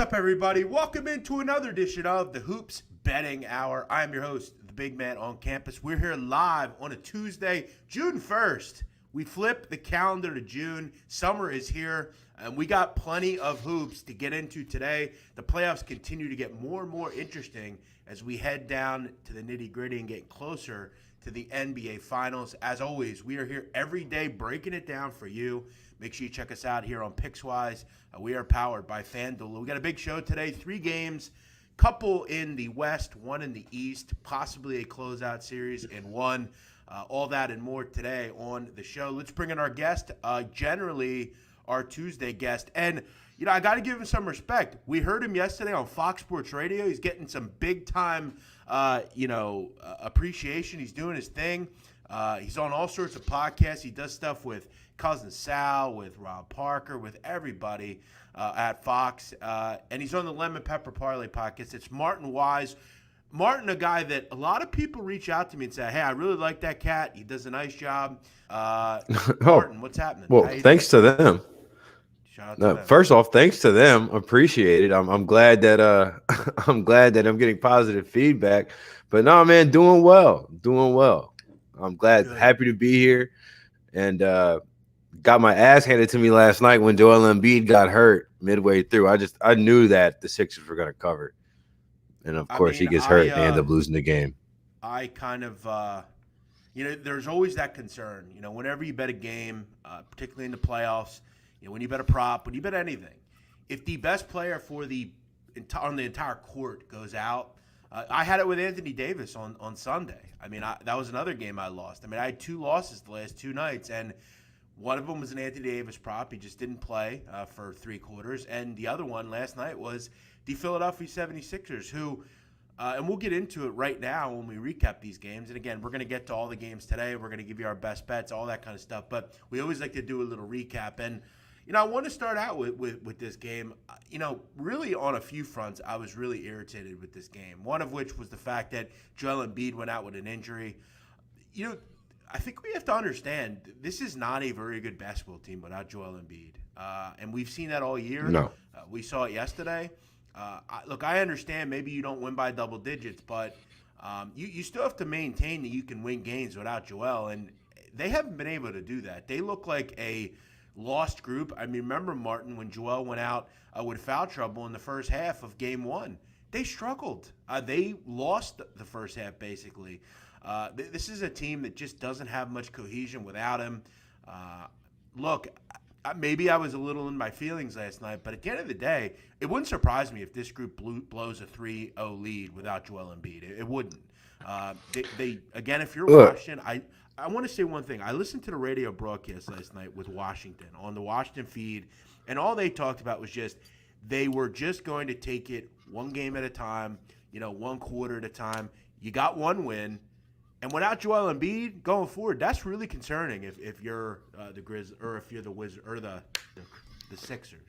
up, everybody? Welcome into another edition of the Hoops Betting Hour. I am your host, the big man on campus. We're here live on a Tuesday, June 1st. We flip the calendar to June. Summer is here, and we got plenty of hoops to get into today. The playoffs continue to get more and more interesting as we head down to the nitty-gritty and get closer to the NBA Finals. As always, we are here every day breaking it down for you. Make sure you check us out here on PicksWise. We are powered by FanDuel. We got a big show today, 3 games, couple in the West, 1 in the East, possibly a closeout series in 1. All that and more today on the show. Let's bring in our guest, generally our Tuesday guest. And, you know, I got to give him some respect. We heard him yesterday on Fox Sports Radio. He's getting some big-time, appreciation. He's doing his thing. He's on all sorts of podcasts. He does stuff with Cousin Sal, with Rob Parker, with everybody at Fox. And he's on the Lemon Pepper Parlay podcast. It's Martin Weiss. Martin, a guy that a lot of people reach out to me and say, hey, I really like that cat. He does a nice job. Martin, what's happening? Well, thanks to them. Shout out to them. First off, thanks to them. Appreciate it. I'm glad that I'm getting positive feedback. But no, man, doing well. I'm glad, happy to be here. And got my ass handed to me last night when Joel Embiid got hurt midway through. I knew that the Sixers were going to cover. And, of course, he gets hurt and they end up losing the game. I kind of, there's always that concern. You know, whenever you bet a game, particularly in the playoffs, you know, when you bet a prop, when you bet anything, if the best player on the entire court goes out, I had it with Anthony Davis on Sunday. I mean, that was another game I lost. I mean, I had 2 losses the last 2 nights, and one of them was an Anthony Davis prop. He just didn't play for 3 quarters. And the other one last night was the Philadelphia 76ers, who, and we'll get into it right now when we recap these games. And, again, we're going to get to all the games today. We're going to give you our best bets, all that kind of stuff. But we always like to do a little recap. And, you know, I want to start out with this game. You know, really on a few fronts, I was really irritated with this game, one of which was the fact that Joel Embiid went out with an injury. You know, I think we have to understand this is not a very good basketball team without Joel Embiid. And we've seen that all year. No. We saw it yesterday. Look, I understand maybe you don't win by double digits, but you still have to maintain that you can win games without Joel. And they haven't been able to do that. They look like a lost group. I mean, remember, Martin, when Joel went out with foul trouble in the first half of Game 1, they struggled. They lost the first half, basically. This is a team that just doesn't have much cohesion without him. Look, maybe I was a little in my feelings last night, but at the end of the day, it wouldn't surprise me if this group blows a 3-0 lead without Joel Embiid. It wouldn't. They again, if you're Washington, I want to say one thing. I listened to the radio broadcast last night with Washington on the Washington feed, and all they talked about was just they were just going to take it one game at a time, you know, one quarter at a time. You got one win. And without Joel Embiid going forward, that's really concerning if you're the Grizzlies or if you're the Wizards or the Sixers.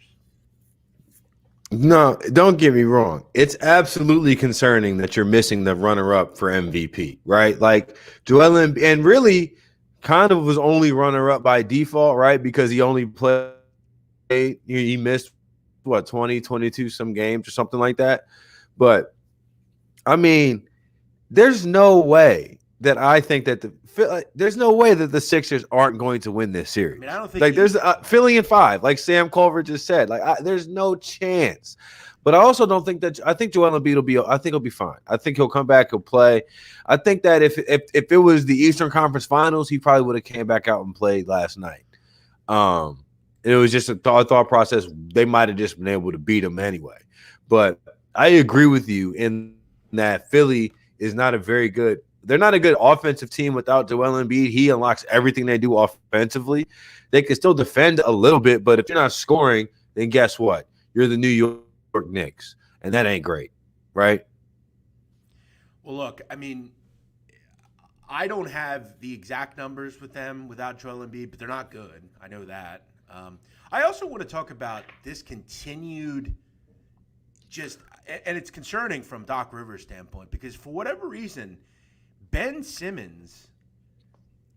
No, don't get me wrong. It's absolutely concerning that you're missing the runner-up for MVP, right? Like Joel Embiid, and really kind of was only runner-up by default, right? Because he only played, he missed, 20, 22 some games or something like that. But, I mean, there's no way that I think that there's no way that the Sixers aren't going to win this series. I mean, I don't think like there's Philly in 5, like Sam Culver just said. Like there's no chance. But I also don't think that. I think Joel Embiid will be. I think he'll be fine. I think he'll come back. He'll play. I think that if it was the Eastern Conference Finals, he probably would have came back out and played last night. It was just a thought process. They might have just been able to beat him anyway. But I agree with you in that Philly is not a very good. They're not a good offensive team without Joel Embiid. He unlocks everything they do offensively. They can still defend a little bit, but if you're not scoring, then guess what? You're the New York Knicks, and that ain't great, right? Well, look, I mean, I don't have the exact numbers with them without Joel Embiid, but they're not good. I know that. I also want to talk about this continued and it's concerning from Doc Rivers' standpoint because for whatever reason – Ben Simmons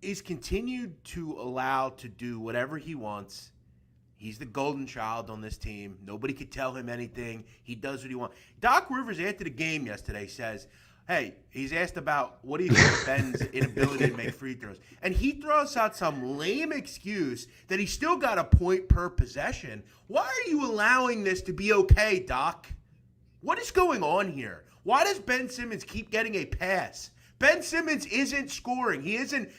is continued to allow to do whatever he wants. He's the golden child on this team. Nobody could tell him anything. He does what he wants. Doc Rivers, after the game yesterday, says, hey, he's asked about what do you think of Ben's inability to make free throws. And he throws out some lame excuse that he's still got a point per possession. Why are you allowing this to be okay, Doc? What is going on here? Why does Ben Simmons keep getting a pass? Ben Simmons isn't scoring. He isn't.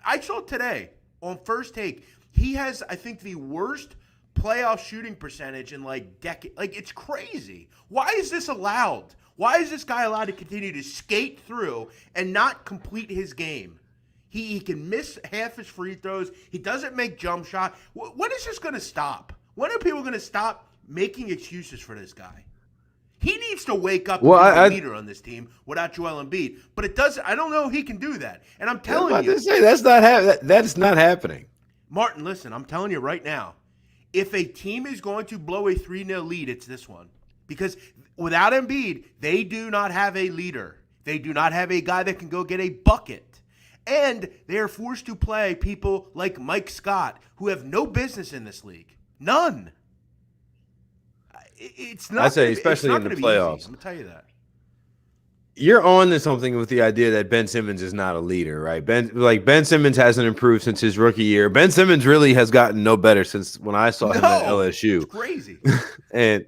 I saw today on First Take, he has, I think, the worst playoff shooting percentage in like decade. Like, it's crazy. Why is this allowed? Why is this guy allowed to continue to skate through and not complete his game? He can miss half his free throws. He doesn't make jump shot. When is this going to stop? When are people going to stop making excuses for this guy? He needs to wake up and be the leader on this team without Joel Embiid. But it doesn't. I don't know if he can do that. And I'm telling you, that's not happening. Martin, listen, I'm telling you right now, if a team is going to blow a 3-0 lead, it's this one. Because without Embiid, they do not have a leader. They do not have a guy that can go get a bucket. And they are forced to play people like Mike Scott, who have no business in this league. None. It's not. I say, especially in the playoffs. I'm going to tell you that. You're on to something with the idea that Ben Simmons is not a leader, right? Ben Simmons hasn't improved since his rookie year. Ben Simmons really has gotten no better since when I saw him at LSU. It's crazy. And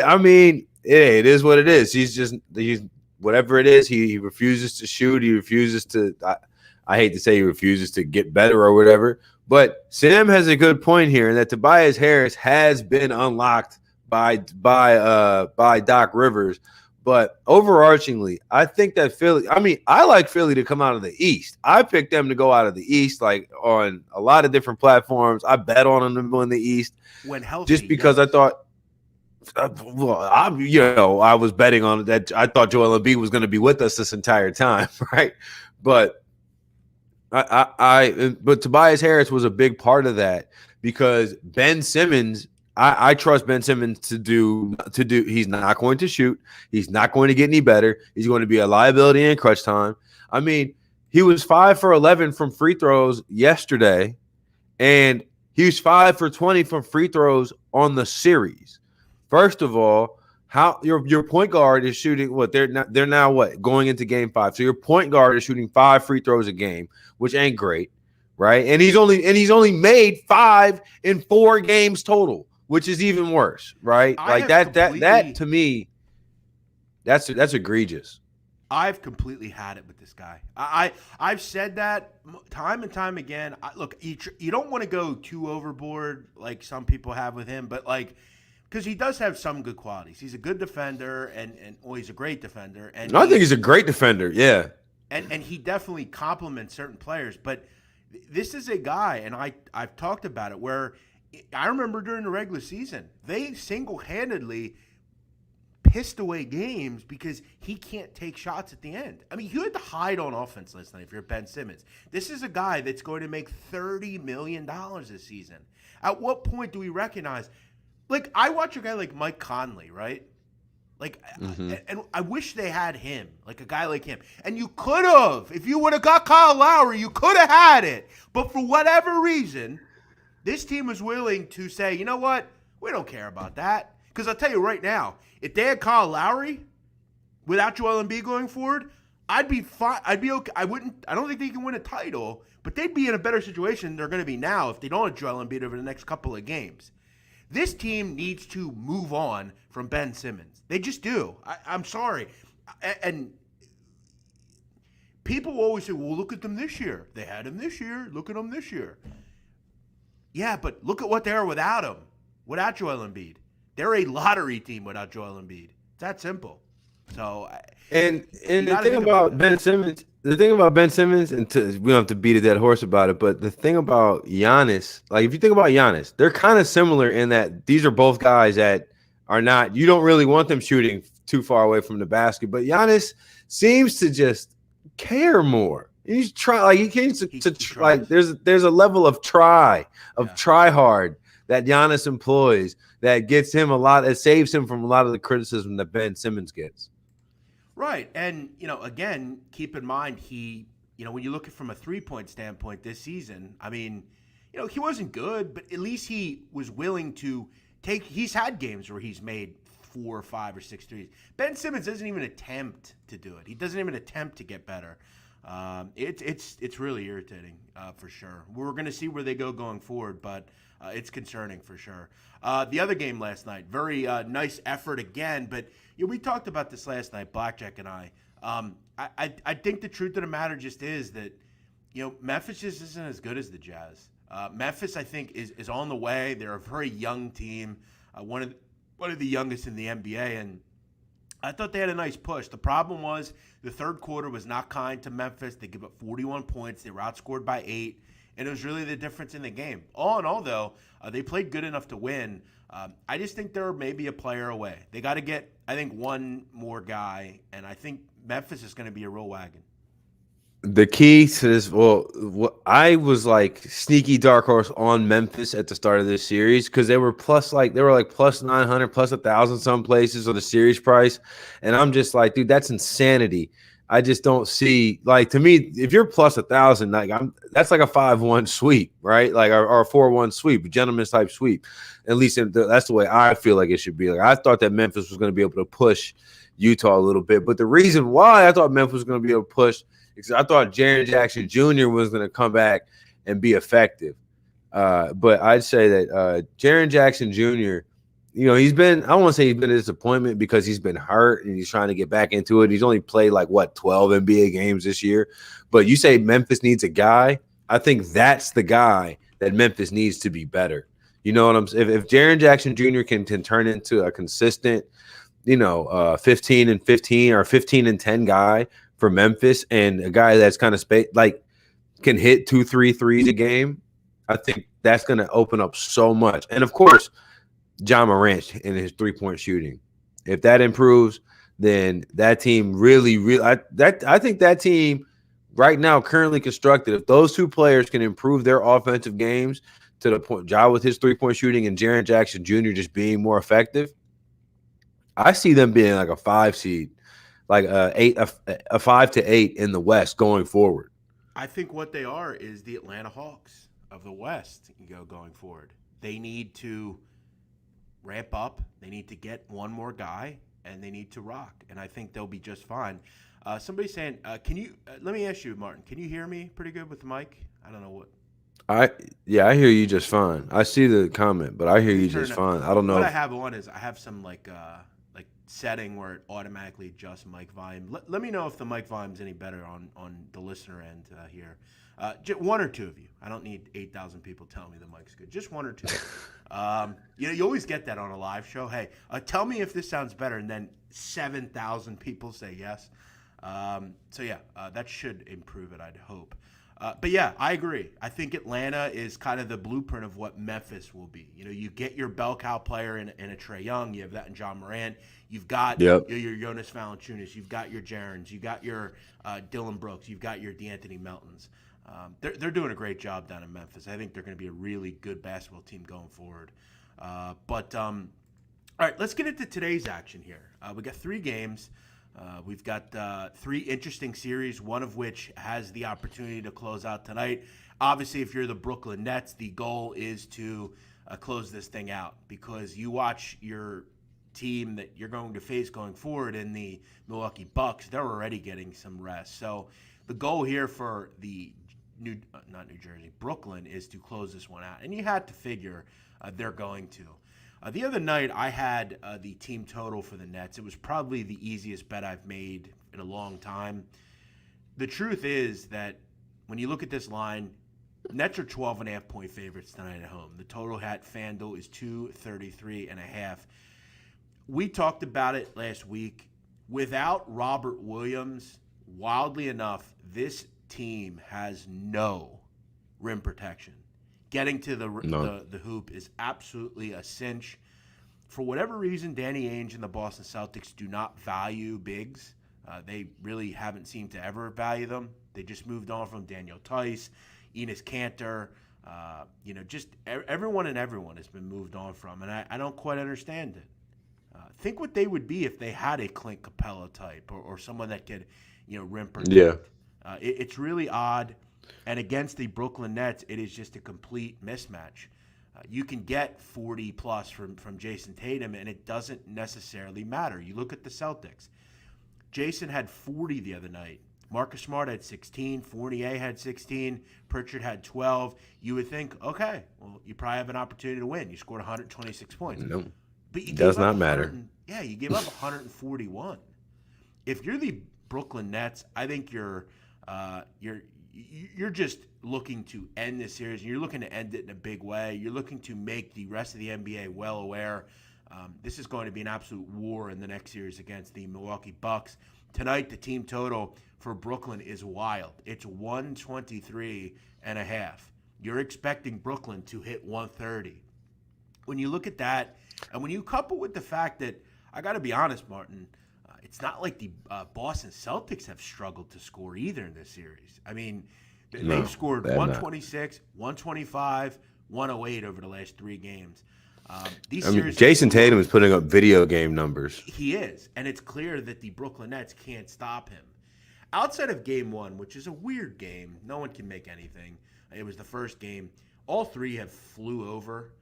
I mean, it is what it is. He's whatever it is. He refuses to shoot. He refuses to. I hate to say he refuses to get better or whatever. But Sam has a good point here, in that Tobias Harris has been unlocked by Doc Rivers. But overarchingly, I think that Philly – I mean, I like Philly to come out of the East. I picked them to go out of the East, like, on a lot of different platforms. I bet on them to win the East. When healthy, just because I thought I was betting on that. I thought Joel Embiid was going to be with us this entire time, right? But but Tobias Harris was a big part of that, because Ben Simmons – I trust Ben Simmons to do. He's not going to shoot. He's not going to get any better. He's going to be a liability in crunch time. I mean, he was 5 for 11 from free throws yesterday, and he was 5 for 20 from free throws on the series. First of all, how your point guard is shooting what they're now what going into game 5. So your point guard is shooting 5 free throws a game, which ain't great, right? And he's only made 5 in 4 games total, which is even worse, right? Like that to me, that's egregious. I've completely had it with this guy. I've said that time and time again. Look, you don't want to go too overboard like some people have with him, but like, because he does have some good qualities. He's a good defender, and he's a great defender. And I think he's a great defender, yeah. And he definitely compliments certain players. But this is a guy, and I've talked about it, where I remember during the regular season, they single-handedly pissed away games because he can't take shots at the end. I mean, you had to hide on offense last night if you're Ben Simmons. This is a guy that's going to make $30 million this season. At what point do we recognize? Like, I watch a guy like Mike Conley, right? Like, and I wish they had him, like a guy like him. And you could have. If you would have got Kyle Lowry, you could have had it. But for whatever reason, this team was willing to say, you know what? We don't care about that. Because I'll tell you right now, if they had Kyle Lowry without Joel Embiid going forward, I'd be fine. I'd be okay. I don't think they can win a title, but they'd be in a better situation than they're going to be now if they don't have Joel Embiid over the next couple of games. This team needs to move on from Ben Simmons. They just do. I'm sorry. And people always say, well, look at them this year. They had him this year. Look at them this year. Yeah, but look at what they are without him, without Joel Embiid. They're a lottery team without Joel Embiid. It's that simple. So, and the thing about Ben Simmons, and we don't have to beat a dead horse about it, but the thing about Giannis, like if you think about Giannis, they're kind of similar in that these are both guys that are not. You don't really want them shooting too far away from the basket, but Giannis seems to just care more. He's like there's a level of try hard that Giannis employs that gets him it saves him from a lot of the criticism that Ben Simmons gets. Right. And, again, keep in mind when you look at it from a 3-point standpoint this season, I mean, he wasn't good, but at least he was willing to take. He's had games where he's made 4 or 5 or 6 threes. Ben Simmons doesn't even attempt to do it. He doesn't even attempt to get better. It's really irritating for sure. We're going to see where they go going forward, but it's concerning for sure. The other game last night, very nice effort again, but we talked about this last night, Blackjack and I. I think the truth of the matter just is that Memphis just isn't as good as the Jazz. Memphis, I think, is on the way. They're a very young team, one of the youngest in the NBA, and I thought they had a nice push. The problem was the third quarter was not kind to Memphis. They give up 41 points. They were outscored by 8, and it was really the difference in the game. All in all, though, they played good enough to win. I just think they're maybe a player away. They got to get, I think, one more guy, and I think Memphis is going to be a real wagon. The key to this, I was like sneaky dark horse on Memphis at the start of this series because they were plus 900, plus 1,000 some places on the series price, and I'm just like, dude, that's insanity. I just don't see, like, to me, if you're plus 1,000, like that's like a 5-1 sweep, right? Like or a 4-1 sweep, a gentleman's type sweep. At least that's the way I feel like it should be. Like I thought that Memphis was going to be able to push Utah a little bit, but the reason why I thought Memphis was going to be able to push. Because I thought Jaren Jackson Jr. was going to come back and be effective. But I'd say that Jaren Jackson Jr., he's been, I don't want to say he's been a disappointment because he's been hurt and he's trying to get back into it. He's only played 12 NBA games this year. But you say Memphis needs a guy. I think that's the guy that Memphis needs to be better. You know what I'm saying? If Jaren Jackson Jr. can turn into a consistent, 15 and 15 or 15 and 10 guy for Memphis and a guy that's kind of can hit 2-3 threes a game, I think that's going to open up so much. And of course, Ja Morant in his 3-point shooting. If that improves, then that team I think that team right now currently constructed, if those two players can improve their offensive games to the point Ja with his 3-point shooting and Jaren Jackson Jr. just being more effective, I see them being like a 5 seed. Like a 5 to 8 in the West going forward. I think what they are is the Atlanta Hawks of the West going forward. They need to ramp up. They need to get one more guy, and they need to rock. And I think they'll be just fine. Somebody's saying, can you let me ask you, Martin, can you hear me pretty good with the mic? I don't know what. I hear you just fine. I see the comment, but I hear you just fine. I don't know. What I have on is I have some setting where it automatically adjusts mic volume. Let me know if the mic volume is any better on the listener end here. One or two of you. I don't need 8,000 people telling me the mic's good. Just one or two. You always get that on a live show. Hey, tell me if this sounds better, and then 7,000 people say yes. That should improve it, I'd hope. But yeah, I agree. I think Atlanta is kind of the blueprint of what Memphis will be. You get your bell cow player in a Trae Young. You have that in Ja Morant. You've got your Jonas Valanciunas. You've got your Jarens. You've got your Dylan Brooks. You've got your DeAnthony Meltons. They're doing a great job down in Memphis. I think they're going to be a really good basketball team going forward. All right, let's get into today's action here. We got 3 games. We've got 3 interesting series, one of which has the opportunity to close out tonight. Obviously, if you're the Brooklyn Nets, the goal is to close this thing out because you watch your team that you're going to face going forward in the Milwaukee Bucks. They're already getting some rest. So the goal here for the Brooklyn is to close this one out. And you had to figure they're going to. The other night, I had the team total for the Nets. It was probably the easiest bet I've made in a long time. The truth is that when you look at this line, Nets are 12.5-point favorites tonight at home. The total at FanDuel is 233.5. We talked about it last week. Without Robert Williams, wildly enough, this team has no rim protection. Getting to the hoop is absolutely a cinch. For whatever reason, Danny Ainge and the Boston Celtics do not value bigs. They really haven't seemed to ever value them. They just moved on from Daniel Tice, Enes Kanter. Just everyone has been moved on from, and I don't quite understand it. Think what they would be if they had a Clint Capella type or someone that could, rim protect. Yeah. It's really odd. And against the Brooklyn Nets, it is just a complete mismatch. You can get 40 plus from Jason Tatum, and it doesn't necessarily matter. You look at the Celtics. Jason had 40 the other night. Marcus Smart had 16. Fournier had 16. Pritchard had 12. You would think, okay, well, you probably have an opportunity to win. You scored 126 points. Nope. But you does not matter. You gave up 141. If you're the Brooklyn Nets, I think you're just looking to end this series. You're looking to end it in a big way. You're looking to make the rest of the NBA well aware. This is going to be an absolute war in the next series against the Milwaukee Bucks. Tonight, the team total for Brooklyn is wild. It's 123.5. You're expecting Brooklyn to hit 130. When you look at that, and when you couple with the fact that, I got to be honest, Martin, it's not like the Boston Celtics have struggled to score either in this series. I mean, they've scored 126, 125, 108 over the last 3 games. Jason Tatum is putting up video game numbers. He is, and it's clear that the Brooklyn Nets can't stop him. Outside of Game 1, which is a weird game, no one can make anything. It was the first game. All 3 have flew over,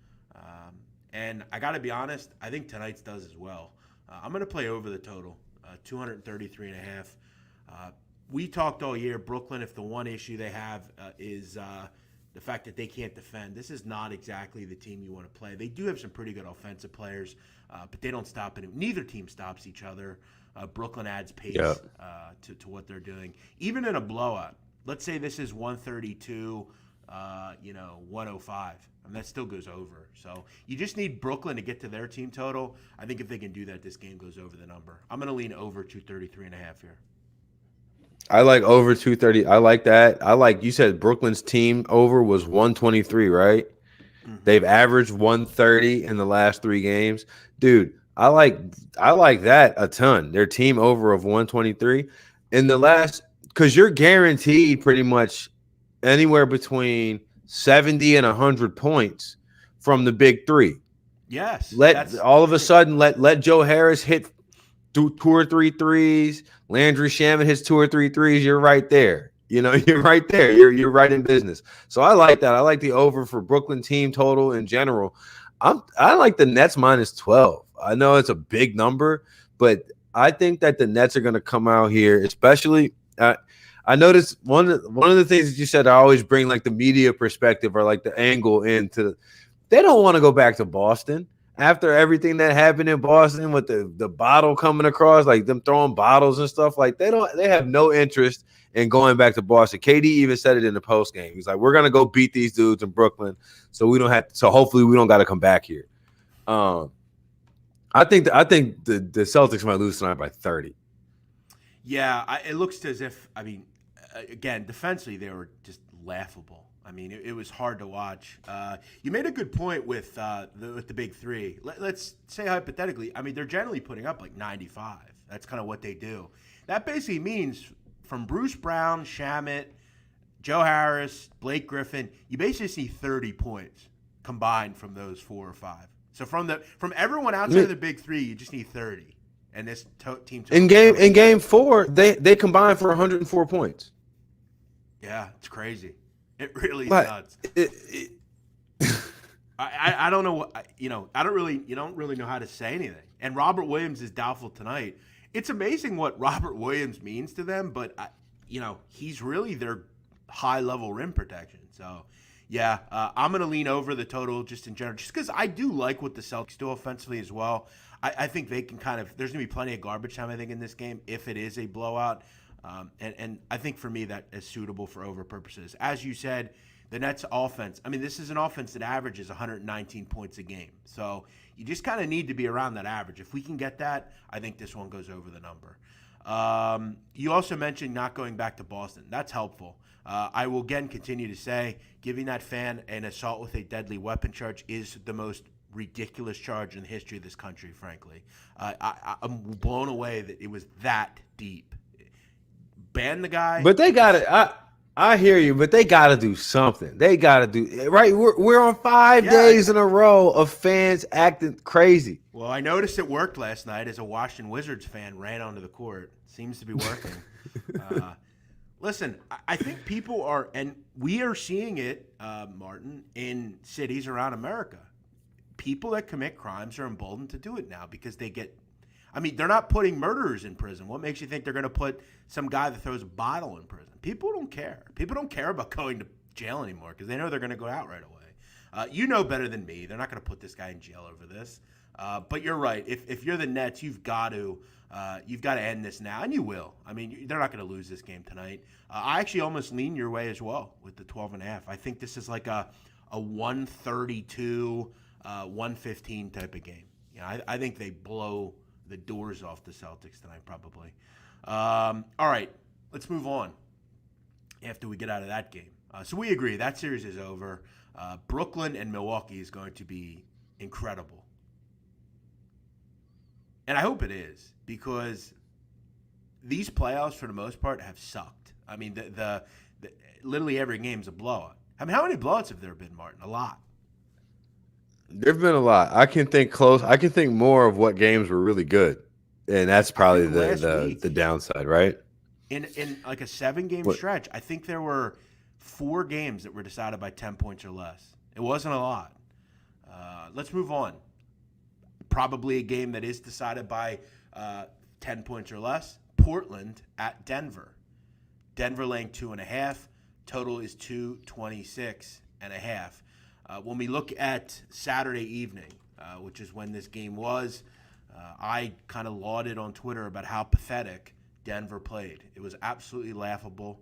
and I got to be honest, I think tonight's does as well. I'm going to play over the total, 233.5. We talked all year, Brooklyn, if the one issue they have is the fact that they can't defend. This is not exactly the team you want to play. They do have some pretty good offensive players, but they don't stop it. Neither team stops each other. Brooklyn adds pace to what they're doing. Even in a blowout, let's say this is 132, 105, and that still goes over. So you just need Brooklyn to get to their team total. I think if they can do that, this game goes over the number. I'm going to lean over 233.5 here. I like over 230. I like that. I like, you said Brooklyn's team over was 123, right? Mm-hmm. They've averaged 130 in the last 3 games. Dude, I like that a ton. Their team over of 123 in the last, because you're guaranteed pretty much anywhere between 70 and 100 points from the big 3. Yes. All of a sudden let Joe Harris hit 2 or 3 threes. Landry Shamet hits 2 or 3 threes. You're right there. You're right there. You're right in business. So I like that. I like the over for Brooklyn team total in general. I like the Nets minus 12. I know it's a big number, but I think that the Nets are going to come out here, especially. I noticed one of the things that you said. I always bring like the media perspective or like the angle into. They don't want to go back to Boston. After everything that happened in Boston with the bottle coming across, like them throwing bottles and stuff, like they have no interest in going back to Boston. KD even said it in the post game. He's like, we're gonna go beat these dudes in Brooklyn, so hopefully we don't got to come back here. I think the Celtics might lose tonight by 30. Yeah, it looks as if, again, defensively they were just laughable. It was hard to watch. You made a good point with the big 3. Let's say hypothetically, they're generally putting up like 95. That's kind of what they do. That basically means from Bruce Brown, Shamet, Joe Harris, Blake Griffin, you basically see 30 points combined from those 4 or 5. So from everyone outside of the big 3, you just need 30. And this team in game 4, they combined for 104 points. Yeah, it's crazy. It really is nuts. I don't know what you don't really know how to say anything. And Robert Williams is doubtful tonight. It's amazing what Robert Williams means to them, but he's really their high level rim protection. So yeah, I'm gonna lean over the total just in general, just because I do like what the Celtics do offensively as well. I think they can there's gonna be plenty of garbage time in this game if it is a blowout. And I think for me that is suitable for over purposes. As you said, the Nets offense, this is an offense that averages 119 points a game. So you just kind of need to be around that average. If we can get that, I think this one goes over the number. You also mentioned not going back to Boston. That's helpful. I will again continue to say giving that fan an assault with a deadly weapon charge is the most ridiculous charge in the history of this country, frankly. I'm blown away that it was that deep. Ban the guy. But they got it. I hear you, but they got to do something. They got to do right. We're on 5 days in a row of fans acting crazy. Well, I noticed it worked last night as a Washington Wizards fan ran onto the court. Seems to be working. Listen, I think people are, and we are seeing it, Martin, in cities around America. People that commit crimes are emboldened to do it now because they get. I mean, they're not putting murderers in prison. What makes you think they're going to put some guy that throws a bottle in prison? People don't care. People don't care about going to jail anymore because they know they're going to go out right away. You know better than me. They're not going to put this guy in jail over this. But you're right. If you're the Nets, you've got to end this now, and you will. I mean, they're not going to lose this game tonight. I actually almost lean your way as well with the 12.5. I think this is like a 132, 115 type of game. You know, I think they blow the doors off the Celtics tonight, probably. All right, let's move on after we get out of that game. So we agree that series is over. Brooklyn and Milwaukee is going to be incredible. And I hope it is because these playoffs, for the most part, have sucked. I mean, the literally every game's a blowout. I mean, how many blowouts have there been, Martin? A lot. There've been a lot. I can think more of what games were really good, and that's probably the downside, right? In like a 7-game stretch, I think there were 4 games that were decided by 10 points or less. It wasn't a lot. Let's move on. Probably a game that is decided by 10 points or less. Portland at Denver. Denver laying 2.5. Total is 226.5. When we look at Saturday evening, which is when this game was, I kind of lauded on Twitter about how pathetic Denver played. It was absolutely laughable.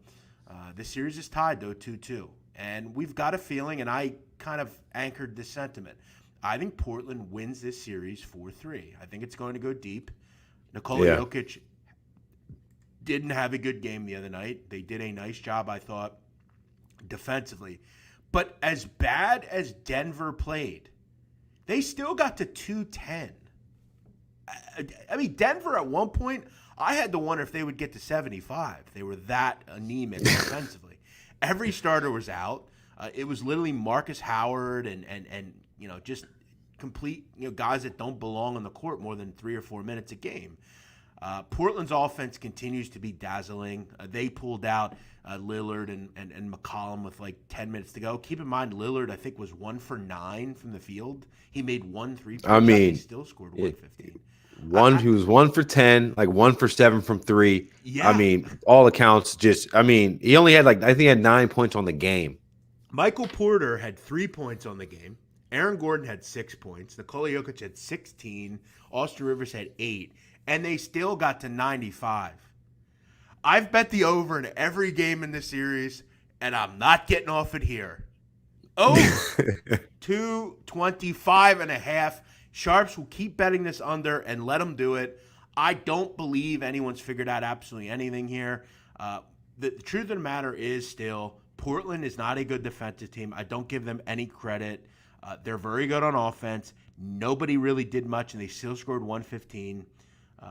This series is tied, though, 2-2. And we've got a feeling, and I kind of anchored this sentiment. I think Portland wins this series 4-3. I think it's going to go deep. Nikola Jokic didn't have a good game the other night. They did a nice job, I thought, defensively. But as bad as Denver played, they still got to 210. I mean, Denver at one point, I had to wonder if they would get to 75. They were that anemic defensively. Every starter was out. It was literally Marcus Howard and you know, just complete, you know, guys that don't belong on the court more than 3 or 4 minutes a game. Portland's offense continues to be dazzling. They pulled out Lillard and McCollum with like 10 minutes to go. Keep in mind, Lillard, I think, was 1 for 9 from the field. He made 1 3-point shot. He still scored 115. He was 1 for 10, like 1 for 7 from 3. Yeah. I mean, all accounts, he only had I think he had 9 points on the game. Michael Porter had 3 points on the game. Aaron Gordon had 6 points. Nikola Jokic had 16. Austin Rivers had 8. And they still got to 95. I've bet the over in every game in the series, and I'm not getting off it here. Over 225.5. Sharps will keep betting this under and let them do it. I don't believe anyone's figured out absolutely anything here. The truth of the matter is still Portland is not a good defensive team. I don't give them any credit. They're very good on offense. Nobody really did much, and they still scored 115.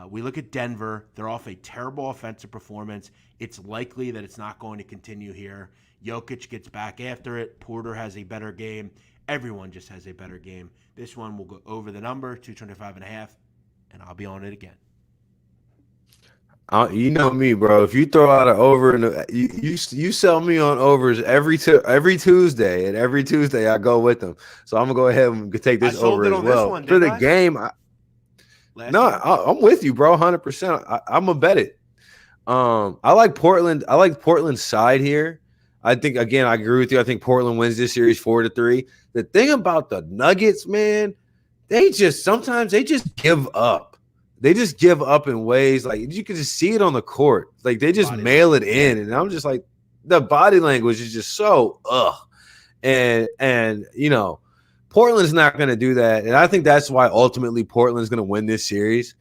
We look at Denver. They're off a terrible offensive performance. It's likely that it's not going to continue here. Jokic gets back after it. Porter has a better game. Everyone just has a better game. This one will go over the number, 225.5, and I'll be on it again. You know me, bro. If you throw out an over, you sell me on overs every Tuesday, and every Tuesday I go with them. So I'm gonna go ahead and take this over as well for the game. I'm with you, bro. 100%. I'm gonna bet it. I like Portland. I like Portland's side here. I think, again, I agree with you. I think Portland wins this series 4-3. The thing about the Nuggets, man, sometimes they just give up. They just give up in ways like you can just see it on the court. Like they just mail it in, and I'm just like, the body language is just so and you know, Portland's not going to do that, and I think that's why ultimately Portland's going to win this series.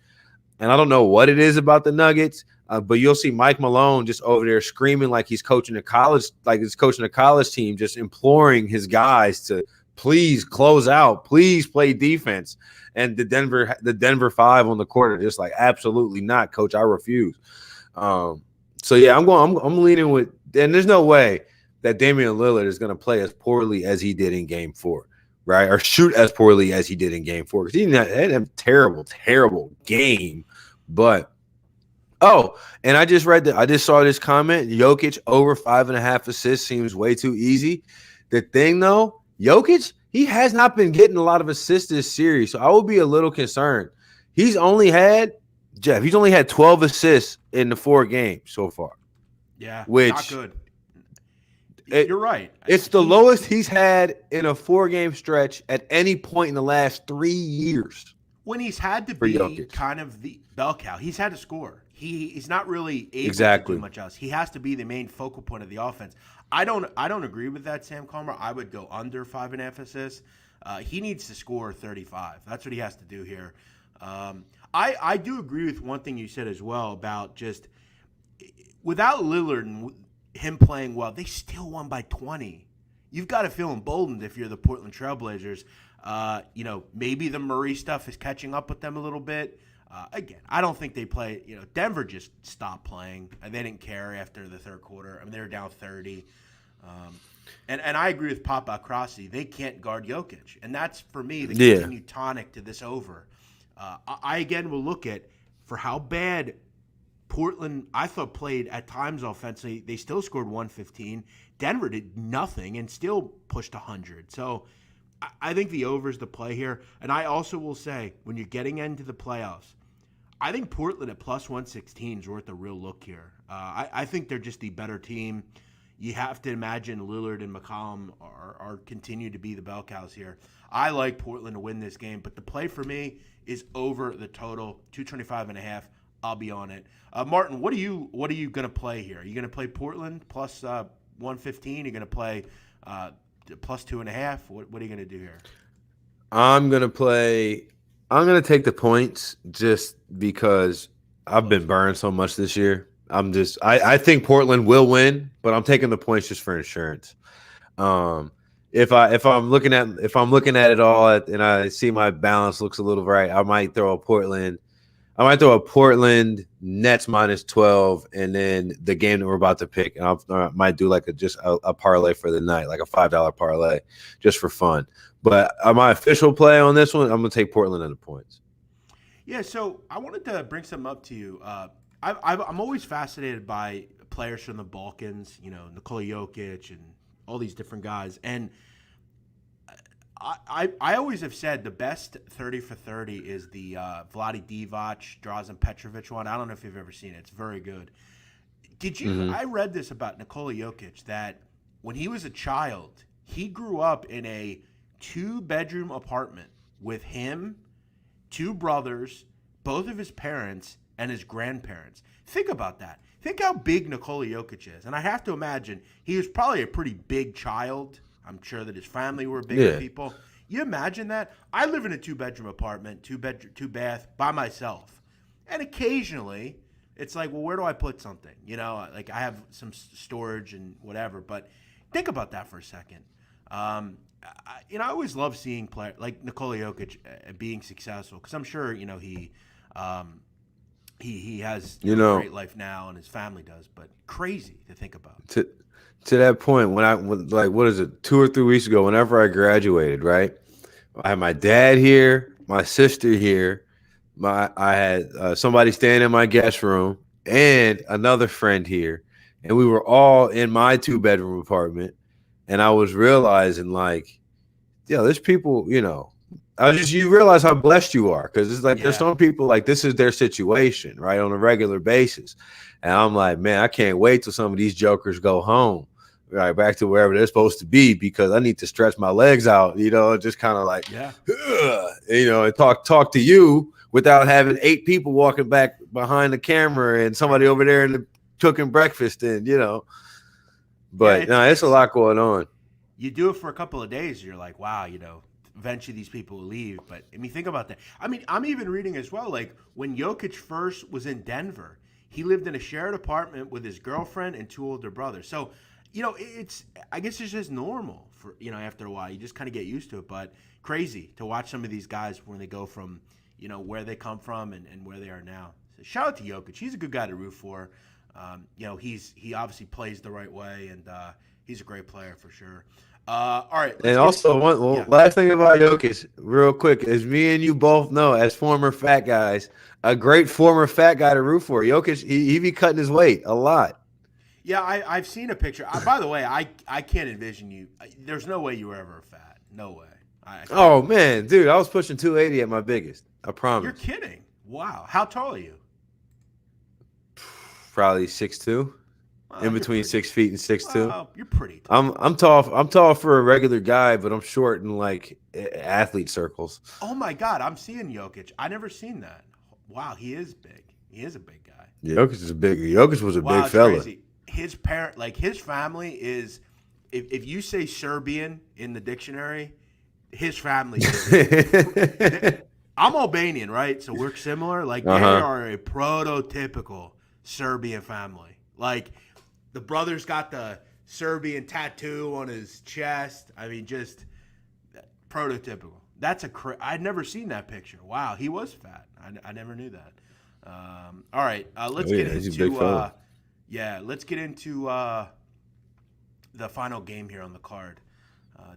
And I don't know what it is about the Nuggets, but you'll see Mike Malone just over there screaming like he's coaching a college team, just imploring his guys to please close out, please play defense. And the Denver 5 on the court are just like, absolutely not, coach. I refuse. So yeah, I'm leaning with, and there's no way that Damian Lillard is going to play as poorly as he did in Game 4, right? Or shoot as poorly as he did in Game 4 because he had a terrible, terrible game. But Oh, and I just read that. I just saw this comment. Jokic over 5.5 assists seems way too easy. The thing though, Jokic, he has not been getting a lot of assists this series, so I would be a little concerned. He's only had He's only had 12 assists in the 4 games so far, Yeah, not which good. it, You're right. it's the lowest he's had in a 4-game stretch at any point in the last 3 years. When he's had to For be Jokic. kind of the bell cow, he's had to score. He's not really able Exactly. to do much else. He has to be the main focal point of the offense. I don't agree with that, Sam Comer. I would go under 5.5 assists. He needs to score 35. That's what he has to do here. I do agree with one thing you said as well about just without Lillard and him playing well, they still won by 20. You've got to feel emboldened if you're the Portland Trailblazers. Maybe the Murray stuff is catching up with them a little bit. Again, I don't think they play. Denver just stopped playing. They didn't care after the third quarter. I mean, they were down 30. And I agree with Papa Crossi. They can't guard Jokic. And that's, for me, the continued tonic to this over. I again will look at, for how bad Portland, I thought, played at times offensively. They still scored 115. Denver did nothing and still pushed 100. So I think the over is the play here. And I also will say, when you're getting into the playoffs, I think Portland at plus 116 is worth a real look here. I think they're just the better team. You have to imagine Lillard and McCollum are continue to be the bell cows here. I like Portland to win this game, but the play for me is over the total, 225.5. I'll be on it. Martin, what are you going to play here? Are you going to play Portland plus 115? You're going to play plus 2.5? What are you going to do here? I'm going to take the points just because I've been burned so much this year. I think Portland will win, but I'm taking the points just for insurance. If I'm looking at it all and I see my balance looks a little right, I might throw a Portland Nets minus 12, and then the game that we're about to pick, and I might do like a parlay for the night, like a $5 parlay, just for fun. But my official play on this one, I'm gonna take Portland on the points. Yeah, so I wanted to bring something up to you. I'm always fascinated by players from the Balkans, Nikola Jokic and all these different guys. And I always have said the best 30 for 30 is the Vlade Divac, Drazen Petrovic one. I don't know if you've ever seen it. It's very good. Did you? Mm-hmm. I read this about Nikola Jokic, that when he was a child, he grew up in a 2-bedroom apartment with him, 2 brothers, both of his parents, and his grandparents. Think about that. Think how big Nikola Jokic is. And I have to imagine he was probably a pretty big child. I'm sure that his family were bigger people. You imagine that? I live in a 2-bedroom apartment, 2-bath by myself. And occasionally, it's like, well, where do I put something? Like I have some storage and whatever. But think about that for a second. I always love seeing players like Nikola Jokic being successful, because I'm sure, he has a great life now, and his family does. But crazy to think about. To that point, what is it, 2 or 3 weeks ago, whenever I graduated, right? I had my dad here, my sister here, I had somebody staying in my guest room, and another friend here, and we were all in my 2-bedroom apartment, and I was realizing, like, there's people, you realize how blessed you are, because it's like there's some people, like, this is their situation, right, on a regular basis. And I'm like, man, I can't wait till some of these jokers go home, right, back to wherever they're supposed to be, because I need to stretch my legs out, just kind of like, and talk to you without having 8 people walking back behind the camera and somebody over there cooking breakfast But it's a lot going on. You do it for a couple of days, you're like, wow, eventually these people will leave. But I mean, think about that. I mean, I'm even reading as well, like when Jokic first was in Denver, he lived in a shared apartment with his girlfriend and 2 older brothers. So, I guess it's just normal for, after a while, you just kind of get used to it. But crazy to watch some of these guys when they go from, where they come from and where they are now. So shout out to Jokic. He's a good guy to root for. He obviously plays the right way, and he's a great player for sure. All right. And also, Yeah. last thing about Jokic, real quick, as me and you both know, as former fat guys, a great former fat guy to root for. Jokic, he be cutting his weight a lot. Yeah, I've seen a picture. By the way, I can't envision you. There's no way you were ever fat. No way. I can't. Oh man, dude, I was pushing 280 at my biggest. I You're promise. kidding. Wow. How tall are you? Probably 6'2", Well, in you're between pretty. 6 feet and 6'2". Well, you're pretty tall. I'm tall. I'm tall for a regular guy, but I'm short in like athlete circles. Oh my God, I'm seeing Jokic. I never seen that. Wow, he is big. He is a big guy. Jokic was a Wow, big it's fella. crazy. His parent, like his family, is if you say Serbian in the dictionary, his family is. I'm Albanian, right? So we're similar. Like they are a prototypical Serbian family. Like the brother's got the Serbian tattoo on his chest. I mean, just prototypical. That's I'd never seen that picture. Wow, he was fat. I never knew that. All right, let's get he's a big into fella. let's get into the final game here on the card.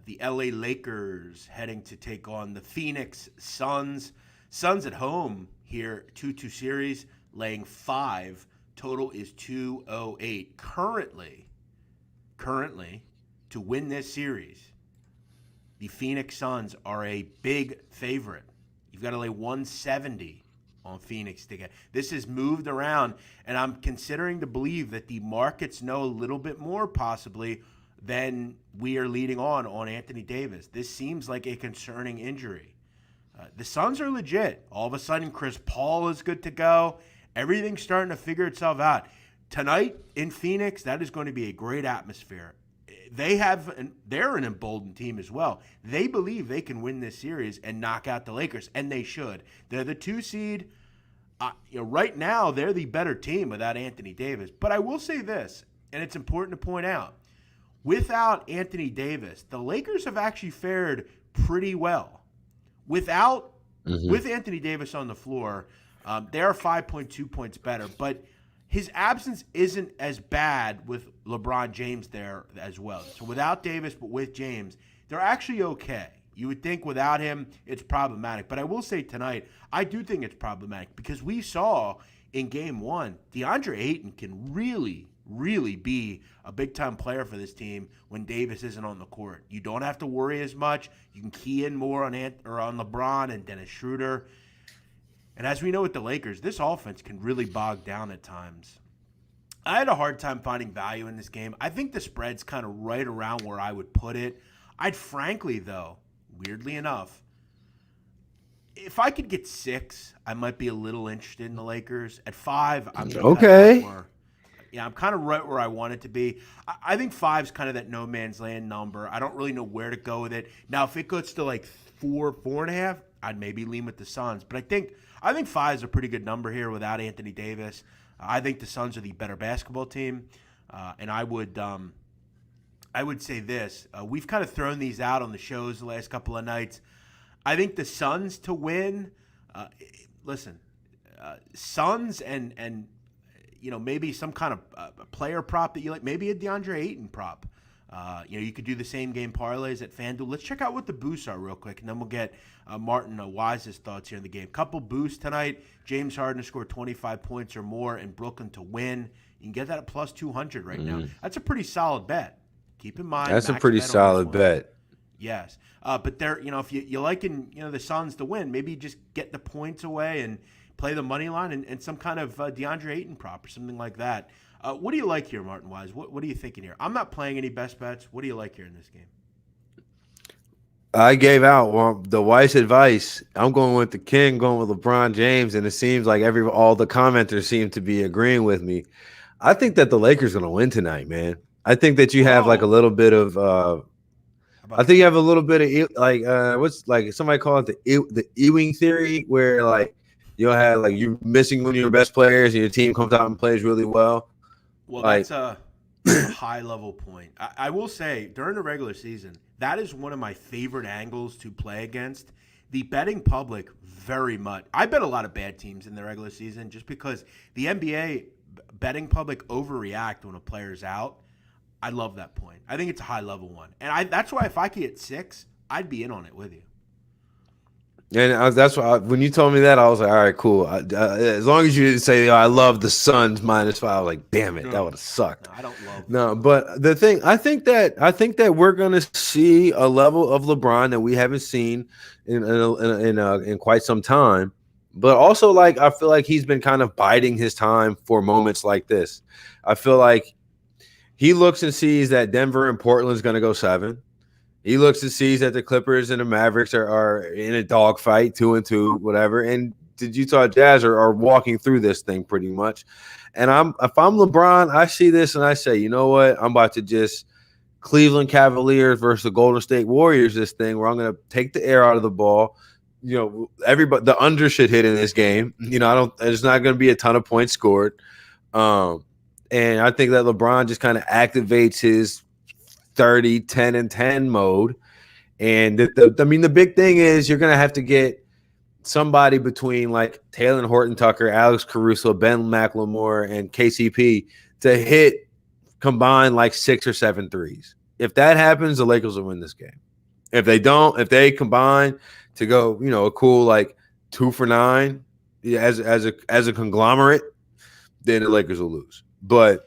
The LA Lakers heading to take on the Phoenix Suns. Suns at home here, 2-2 series, laying 5. Total is 208. Currently, to win this series, the Phoenix Suns are a big favorite. You've got to lay 170 on Phoenix to get. This has moved around, and I'm considering to believe that the markets know a little bit more possibly than we are leading on Anthony Davis. This seems like a concerning injury. The Suns are legit. All of a sudden, Chris Paul is good to go. Everything's starting to figure itself out. Tonight in Phoenix, that is going to be a great atmosphere. They're an emboldened team as well. They believe they can win this series and knock out the Lakers, and they should. They're the 2 seed. Right now, they're the better team without Anthony Davis. But I will say this, and it's important to point out, without Anthony Davis, the Lakers have actually fared pretty well. With Anthony Davis on the floor, they are 5.2 points better, but his absence isn't as bad with LeBron James there as well. So without Davis, but with James, they're actually okay. You would think without him, it's problematic. But I will say tonight, I do think it's problematic because we saw in Game 1, DeAndre Ayton can really be a big-time player for this team when Davis isn't on the court. You don't have to worry as much. You can key in more on LeBron and Dennis Schroeder. And as we know with the Lakers, this offense can really bog down at times. I had a hard time finding value in this game. I think the spread's kind of right around where I would put it. I'd frankly, though, weirdly enough, if I could get 6, I might be a little interested in the Lakers. At 5, I'm Okay. I'm kind of right where I want it to be. I think 5's kind of that no man's land number. I don't really know where to go with it. Now, if it goes to like 4.5, I'd maybe lean with the Suns. But I think 5 is a pretty good number here without Anthony Davis. I think the Suns are the better basketball team, and I would say this: we've kind of thrown these out on the shows the last couple of nights. I think the Suns to win. Suns and maybe some kind of player prop that you like, maybe a DeAndre Ayton prop. You could do the same game parlays at FanDuel. Let's check out what the boosts are real quick, and then we'll get Martin Wise's thoughts here in the game. Couple boosts tonight. James Harden to score 25 points or more in Brooklyn to win. You can get that at plus 200 right now. That's a pretty solid bet. Keep in mind. That's a pretty solid bet. Yes. But there, if you liking, the Suns to win, maybe just get the points away and play the money line and some kind of DeAndre Ayton prop or something like that. What do you like here, Martin Weiss? What are you thinking here? I'm not playing any best bets. What do you like here in this game? I gave out the Weiss advice. I'm going with the King, going with LeBron James, and it seems like all the commenters seem to be agreeing with me. I think that the Lakers are going to win tonight, man. I think that you have like a little bit of I think you have a little bit of what's like somebody call it the Ewing theory, where like you'll have like you're missing one of your best players and your team comes out and plays really well. Well, that's a high-level point. I will say, during the regular season, that is one of my favorite angles to play against. The betting public, very much. I bet a lot of bad teams in the regular season just because the NBA betting public overreact when a player's out. I love that point. I think it's a high-level one. And that's why if I could get 6, I'd be in on it with you. And that's why when you told me that, I was like, all right, cool. As long as you didn't say, I love the Suns -5, I was like, damn it, that would have sucked. No, I don't love. No, but the thing, I think that we're gonna see a level of LeBron that we haven't seen in quite some time. But also, like, I feel like he's been kind of biding his time for moments like this. I feel like he looks and sees that Denver and Portland's gonna go 7. He looks and sees that the Clippers and the Mavericks are in a dogfight, 2-2, whatever. And the Utah Jazz are walking through this thing pretty much. And if I'm LeBron, I see this and I say, you know what? I'm about to just Cleveland Cavaliers versus the Golden State Warriors this thing where I'm going to take the air out of the ball. You know, everybody, the under should hit in this game. You know, there's not going to be a ton of points scored. And I think that LeBron just kind of activates his 30, 10, and 10 mode. And the big thing is you're going to have to get somebody between like Taylor Horton Tucker, Alex Caruso, Ben McLemore, and KCP to hit combined like 6 or 7 threes. If that happens, the Lakers will win this game. If they don't, if they combine to go, you know, a cool like 2 for 9 as a conglomerate, then the Lakers will lose. But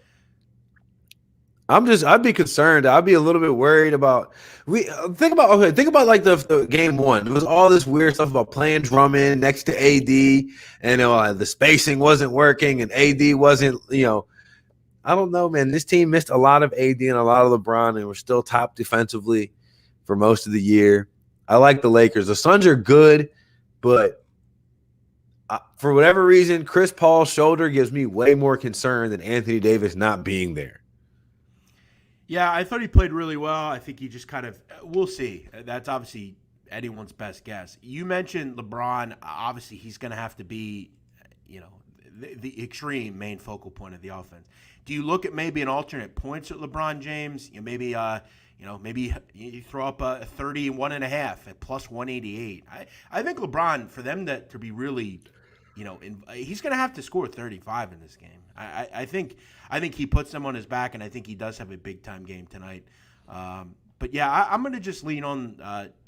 I'd be concerned. I'd be a little bit worried about. Think about like the game 1. There was all this weird stuff about playing Drummond next to AD, and the spacing wasn't working, and AD wasn't. You know, I don't know, man. This team missed a lot of AD and a lot of LeBron, and we're still top defensively for most of the year. I like the Lakers. The Suns are good, but for whatever reason, Chris Paul's shoulder gives me way more concern than Anthony Davis not being there. Yeah, I thought he played really well. I think he just kind of – we'll see. That's obviously anyone's best guess. You mentioned LeBron. Obviously, he's going to have to be, you know, the extreme main focal point of the offense. Do you look at maybe an alternate points at LeBron James? You know, maybe you throw up a 31.5 at plus 188. I think LeBron, for them to be really – you know, he's going to have to score 35 in this game. I think he puts them on his back, and I think he does have a big-time game tonight. But, yeah, I'm going to just lean on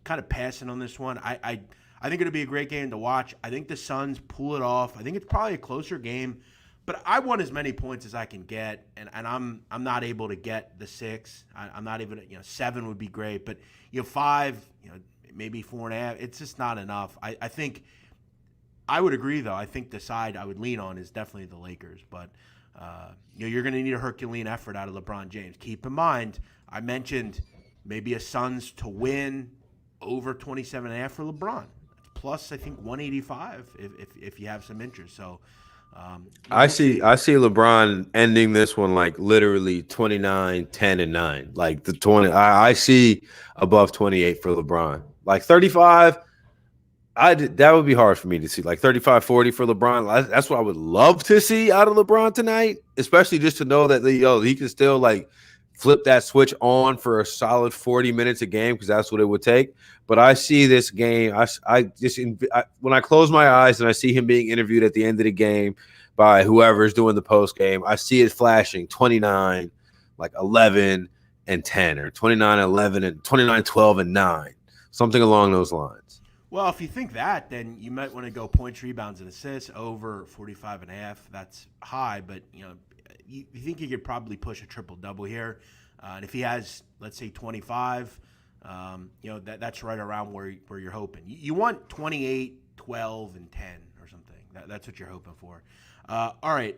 kind of passing on this one. I think it'll be a great game to watch. I think the Suns pull it off. I think it's probably a closer game. But I want as many points as I can get, and I'm not able to get the 6. I'm not even, 7 would be great. But, 5, maybe 4.5, it's just not enough. I think – I would agree, though. I think the side I would lean on is definitely the Lakers. But you're going to need a Herculean effort out of LeBron James. Keep in mind, I mentioned maybe a Suns to win over 27.5 for LeBron. Plus, I think 185 if you have some interest. So I see LeBron ending this one like literally 29, 10, and 9. Like the 20. I see above 28 for LeBron. Like 35. That would be hard for me to see, like 35-40 for LeBron. That's what I would love to see out of LeBron tonight, especially just to know that he can still like flip that switch on for a solid 40 minutes a game because that's what it would take. But I see this game. When I close my eyes and I see him being interviewed at the end of the game by whoever's doing the post game, I see it flashing 29, like 11 and 10, or 29, 11 and 29, 12 and 9, something along those lines. Well, if you think that, then you might want to go points, rebounds, and assists over 45.5. That's high, but you think he could probably push a triple-double here. And if he has, let's say, 25, that's right around where you're hoping. You want 28, 12, and 10 or something. That's what you're hoping for. All right,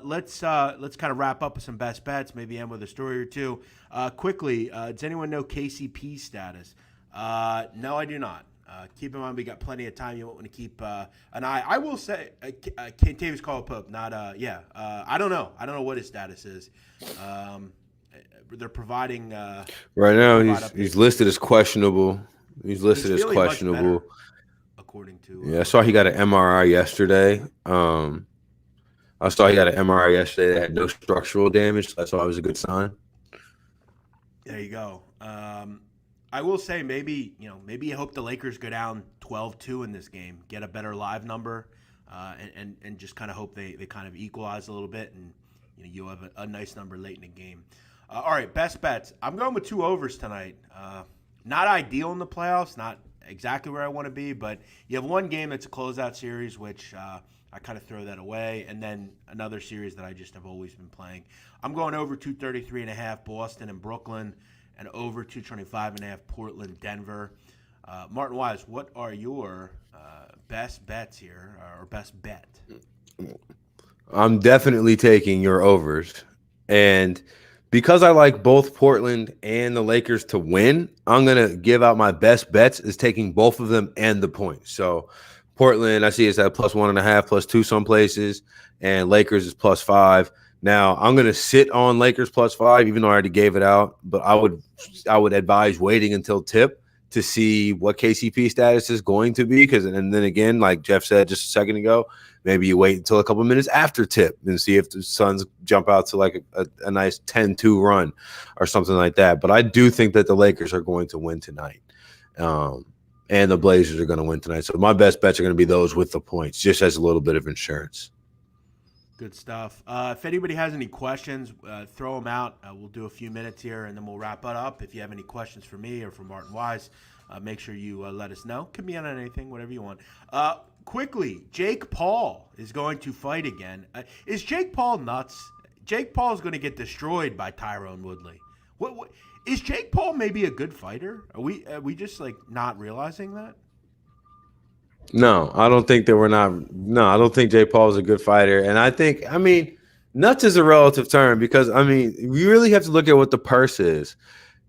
let's kind of wrap up with some best bets. Maybe end with a story or two. Quickly, does anyone know KCP's status? No, I do not. Keep in mind, we got plenty of time. You won't want to keep an eye. I will say, Kentavious Caldwell-Pope, not I don't know. I don't know what his status is. They're providing right now. He's listed as questionable. He's listed as questionable, better, according to. I saw he got an MRI yesterday. I saw he got an MRI yesterday that had no structural damage. So I saw it was a good sign. There you go. I will say maybe you hope the Lakers go down 12-2 in this game, get a better live number, and just kind of hope they kind of equalize a little bit, and you'll have a nice number late in the game. All right, best bets. I'm going with 2 overs tonight. Not ideal in the playoffs, not exactly where I want to be, but you have one game that's a closeout series, which I kind of throw that away, and then another series that I just have always been playing. I'm going over 233.5 Boston and Brooklyn, and over 225.5 Portland, Denver. Martin Weiss, what are your best bets here, or best bet? I'm definitely taking your overs. And because I like both Portland and the Lakers to win, I'm going to give out my best bets is taking both of them and the points. So Portland, I see it's at +1.5, +2 some places, and Lakers is +5. Now I'm going to sit on Lakers +5, even though I already gave it out. But I would advise waiting until tip to see what KCP status is going to be. And then again, like Jeff said just a second ago, maybe you wait until a couple minutes after tip and see if the Suns jump out to like a nice 10-2 run or something like that. But I do think that the Lakers are going to win tonight. And the Blazers are going to win tonight. So my best bets are going to be those with the points, just as a little bit of insurance. Good stuff. If anybody has any questions, throw them out. We'll do a few minutes here, and then we'll wrap it up. If you have any questions for me or for Martin Weiss, make sure you let us know. Could be on anything, whatever you want. Quickly, Jake Paul is going to fight again. Is Jake Paul nuts? Jake Paul is going to get destroyed by Tyrone Woodley. What is Jake Paul maybe a good fighter? Are we just like not realizing that? No, I don't think that we're not. No, I don't think Jake Paul is a good fighter. And I mean, nuts is a relative term because, I mean, you really have to look at what the purse is,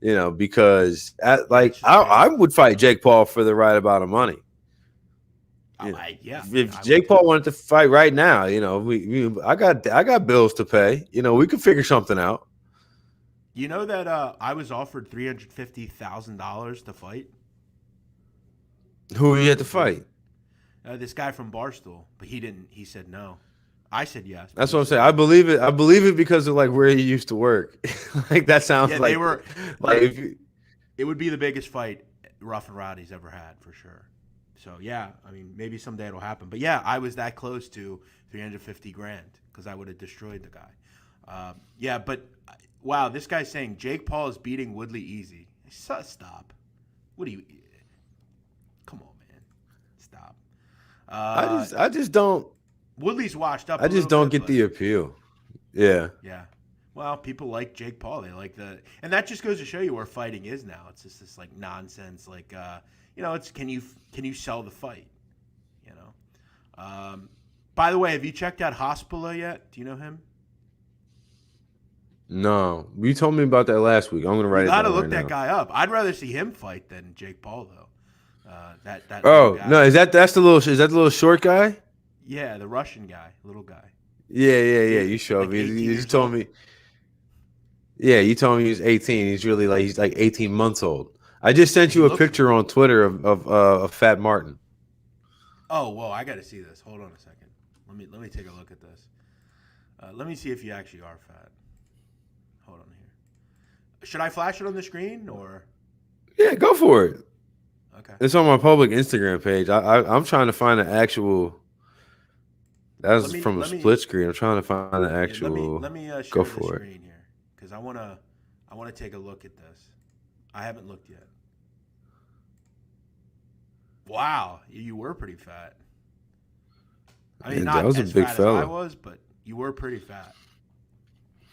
because I would fight Jake Paul for the right amount of money. If Jake Paul wanted to fight right now, I got bills to pay. We could figure something out. You know that I was offered $350,000 to fight. Who you had to fight? This guy from Barstool, but he didn't. He said no. I said yes. That's what I'm saying. I believe it. I believe it because of like where he used to work. Like that sounds like they were like it would be the biggest fight Rough and Rowdy's ever had for sure. So yeah, I mean maybe someday it'll happen. But yeah, I was that close to $350,000 because I would have destroyed the guy. Yeah, but wow, this guy's saying Jake Paul is beating Woodley easy. Stop. What do you? Come on, man. Stop. I just don't. Woodley's washed up. I just don't get the appeal. Yeah. Yeah. Well, people like Jake Paul. They like and that just goes to show you where fighting is now. It's just this like nonsense. Like, it's can you sell the fight? By the way, have you checked out Hospilla yet? Do you know him? No, you told me about that last week. I'm gonna write it down. You gotta look that guy up. I'd rather see him fight than Jake Paul, though. Oh no, is that the little short guy? Yeah, the Russian guy, little guy. Yeah. You showed me. You told me. Yeah, you told me he was 18. He's like 18 months old. I just sent you a picture on Twitter of Fat Martin. Oh well, I got to see this. Hold on a second. Let me take a look at this. Let me see if you actually are fat. Hold on here. Should I flash it on the screen or? Yeah, go for it. Okay. It's on my public Instagram page. I'm trying to find an actual. That was from a split screen. I'm trying to find an actual. Let me share go the for screen here because I wanna take a look at this. I haven't looked yet. Wow, you were pretty fat. I mean, not that was as a big fat fella. as I was, but you were pretty fat.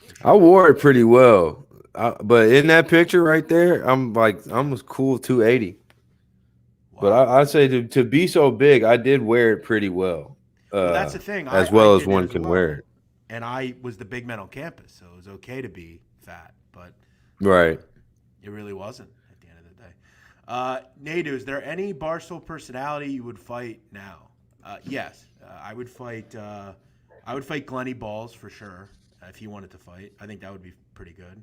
Sure. I wore it pretty well, but in that picture right there, I'm a cool 280. Wow. But I'd say to be so big, I did wear it pretty well. Well, that's the thing. As well as one can wear it. And I was the big man on campus, so it was okay to be fat, but right, it really wasn't at the end of the day. Nadu, is there any Barstool personality you would fight now? Yes, I would fight. I would fight Glenny Balls for sure if he wanted to fight. I think that would be pretty good.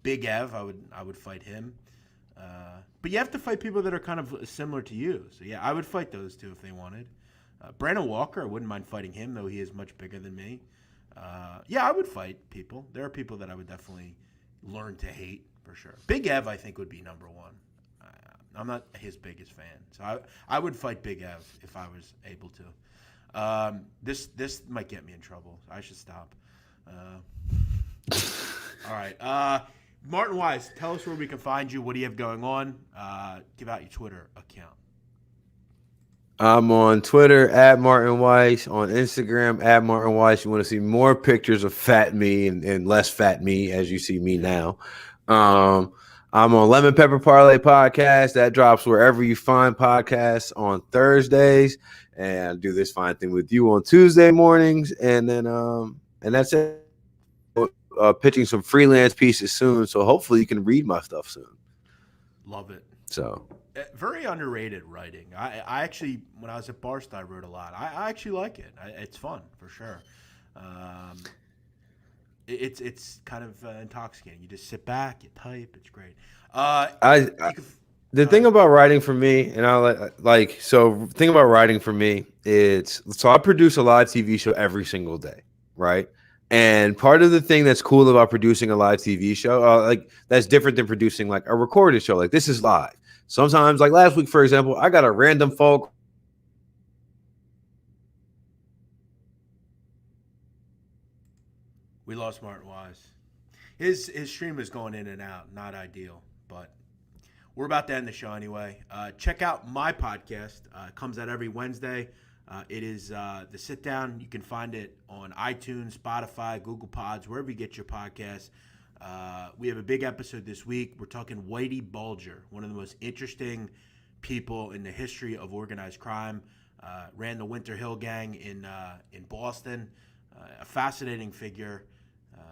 Big Ev, I would fight him. But you have to fight people that are kind of similar to you. So yeah, I would fight those two if they wanted. Brandon Walker, I wouldn't mind fighting him, though he is much bigger than me. Yeah, I would fight people. There are people that I would definitely learn to hate for sure. Big Ev, I think, would be number one. I'm not his biggest fan, so I would fight Big Ev if I was able to. This might get me in trouble. I should stop. All All right. Martin Weiss, tell us where we can find you. What do you have going on? Give out your Twitter account. I'm on Twitter at Martin Weiss, on Instagram at Martin Weiss. You want to see more pictures of fat me and less fat me as you see me now. I'm on Lemon Pepper Parlay podcast. That drops wherever you find podcasts on Thursdays. And I do this fine thing with you on Tuesday mornings. And then and that's it. Pitching some freelance pieces soon. So hopefully you can read my stuff soon. Love it. So very underrated writing. I actually, when I was at Barstow, I wrote a lot. I actually like it. It's fun for sure. It's kind of intoxicating. You just sit back, you type. It's great. The thing about writing for me, and thing about writing for me, so I produce a live TV show every single day, right? And part of the thing that's cool about producing a live TV show, that's different than producing like a recorded show. Like this is live. Sometimes, like last week, for example, I got a random phone. We lost Martin Weiss. His stream is going in and out. Not ideal, but we're about to end the show anyway. Check out my podcast. It comes out every Wednesday. It is The Sit Down. You can find it on iTunes, Spotify, Google Pods, wherever you get your podcasts. We have a big episode this week. We're talking Whitey Bulger, one of the most interesting people in the history of organized crime. Ran the Winter Hill Gang in Boston. A fascinating figure,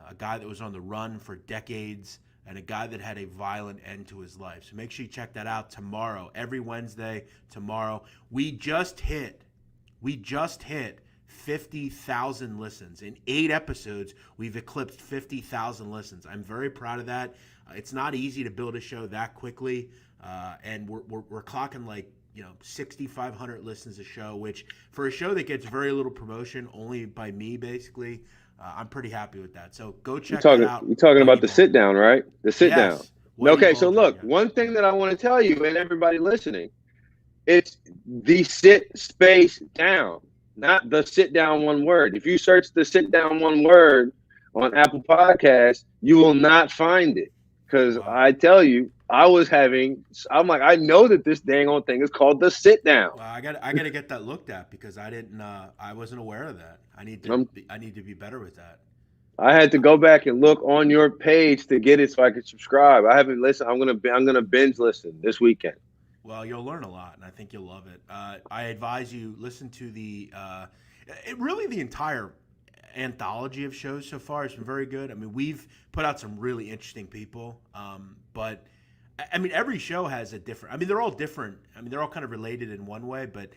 a guy that was on the run for decades, and a guy that had a violent end to his life. So make sure you check that out tomorrow, every Wednesday, tomorrow. We just hit 50,000 listens. In 8 episodes, we've eclipsed 50,000 listens. I'm very proud of that. It's not easy to build a show that quickly, and we're clocking 6,500 listens a show, which for a show that gets very little promotion, only by me basically, I'm pretty happy with that. So go check it out. You're talking about the sit down, right? The sit down. Okay, so look, yeah. One thing that I want to tell you and everybody listening, it's the sit space down, not the sit down one word. If you search the sit down one word on Apple Podcasts, you will not find it. Because I tell you, I'm like, I know that this dang old thing is called the sit down. Well, I got to get that looked at because I wasn't aware of that. I need to be better with that. I had to go back and look on your page to get it so I could subscribe. I haven't listened. I'm gonna binge listen this weekend. Well, you'll learn a lot, and I think you'll love it. I advise you listen to the entire anthology of shows so far has been very good. I mean, we've put out some really interesting people, but I mean, every show has a different. I mean, they're all different. I mean, they're all kind of related in one way, but